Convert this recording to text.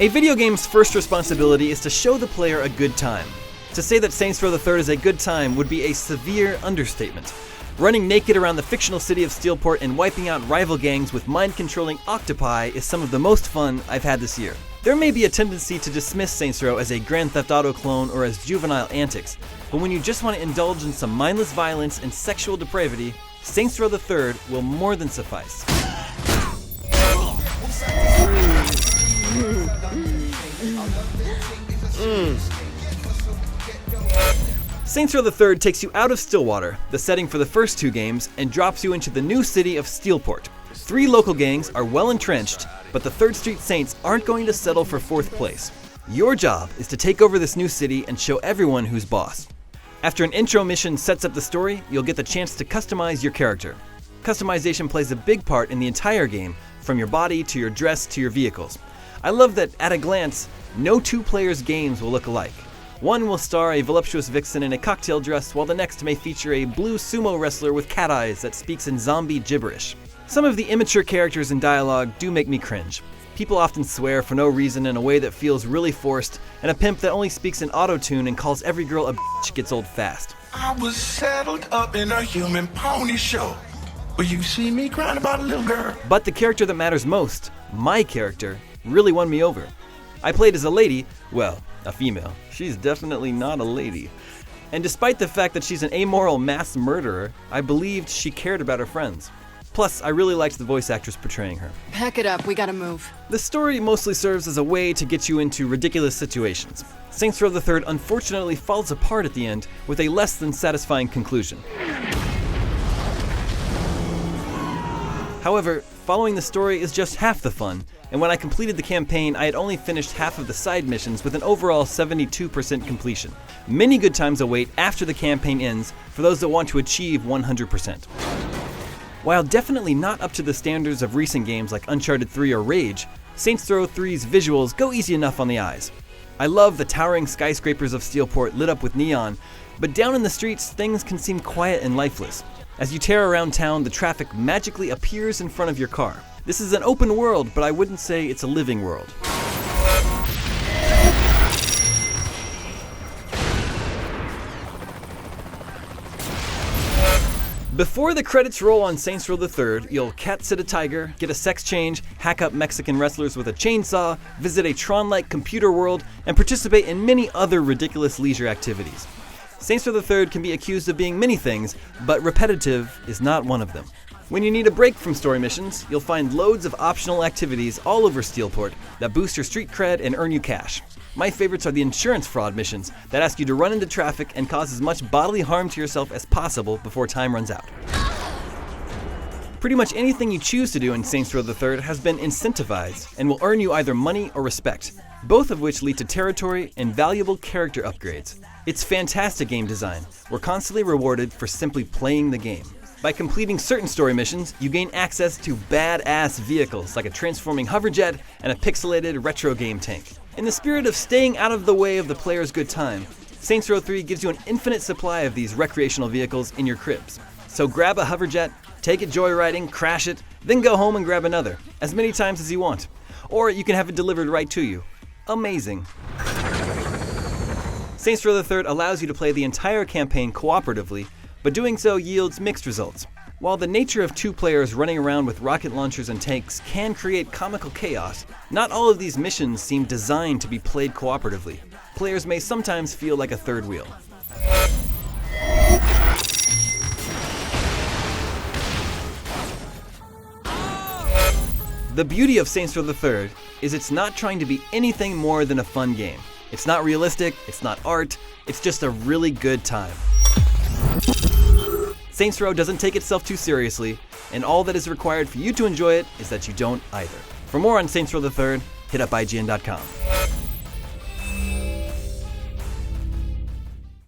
A video game's first responsibility is to show the player a good time. To say that Saints Row the Third is a good time would be a severe understatement. Running naked around the fictional city of Steelport and wiping out rival gangs with mind-controlling octopi is some of the most fun I've had this year. There may be a tendency to dismiss Saints Row as a Grand Theft Auto clone or as juvenile antics, but when you just want to indulge in some mindless violence and sexual depravity, Saints Row the Third will more than suffice. Saints Row the Third takes you out of Stillwater, the setting for the first two games, and drops you into the new city of Steelport. 3 local gangs are well entrenched, but the 3rd Street Saints aren't going to settle for 4th place. Your job is to take over this new city and show everyone who's boss. After an intro mission sets up the story, you'll get the chance to customize your character. Customization plays a big part in the entire game, from your body to your dress to your vehicles. I love that, at a glance, no 2 players' games will look alike. One will star a voluptuous vixen in a cocktail dress, while the next may feature a blue sumo wrestler with cat eyes that speaks in zombie gibberish. Some of the immature characters and dialogue do make me cringe. People often swear for no reason in a way that feels really forced, and a pimp that only speaks in auto-tune and calls every girl a bitch gets old fast. I was saddled up in a human pony show. Will you see me crying about a little girl? But the character that matters most, my character, really won me over. I played as a lady, well, a female. She's definitely not a lady. And despite the fact that she's an amoral mass murderer, I believed she cared about her friends. Plus, I really liked the voice actress portraying her. Pack it up, we gotta move. The story mostly serves as a way to get you into ridiculous situations. Saints Row the Third unfortunately falls apart at the end with a less than satisfying conclusion. However, following the story is just half the fun, and when I completed the campaign, I had only finished half of the side missions with an overall 72% completion. Many good times await after the campaign ends for those that want to achieve 100%. While definitely not up to the standards of recent games like Uncharted 3 or Rage, Saints Row 3's visuals go easy enough on the eyes. I love the towering skyscrapers of Steelport lit up with neon, but down in the streets things can seem quiet and lifeless. As you tear around town, the traffic magically appears in front of your car. This is an open world, but I wouldn't say it's a living world. Before the credits roll on Saints Row the Third, you'll cat-sit a tiger, get a sex change, hack up Mexican wrestlers with a chainsaw, visit a Tron-like computer world, and participate in many other ridiculous leisure activities. Saints Row the Third can be accused of being many things, but repetitive is not one of them. When you need a break from story missions, you'll find loads of optional activities all over Steelport that boost your street cred and earn you cash. My favorites are the insurance fraud missions that ask you to run into traffic and cause as much bodily harm to yourself as possible before time runs out. Pretty much anything you choose to do in Saints Row the Third has been incentivized and will earn you either money or respect, both of which lead to territory and valuable character upgrades. It's fantastic game design. We're constantly rewarded for simply playing the game. By completing certain story missions, you gain access to badass vehicles like a transforming hoverjet and a pixelated retro game tank. In the spirit of staying out of the way of the player's good time, Saints Row 3 gives you an infinite supply of these recreational vehicles in your cribs. So grab a hoverjet, take it joyriding, crash it, then go home and grab another, as many times as you want. Or you can have it delivered right to you. Amazing. Saints Row the Third allows you to play the entire campaign cooperatively, but doing so yields mixed results. While the nature of 2 players running around with rocket launchers and tanks can create comical chaos, not all of these missions seem designed to be played cooperatively. Players may sometimes feel like a third wheel. The beauty of Saints Row the Third is it's not trying to be anything more than a fun game. It's not realistic, it's not art, it's just a really good time. Saints Row doesn't take itself too seriously, and all that is required for you to enjoy it is that you don't either. For more on Saints Row the Third, hit up IGN.com.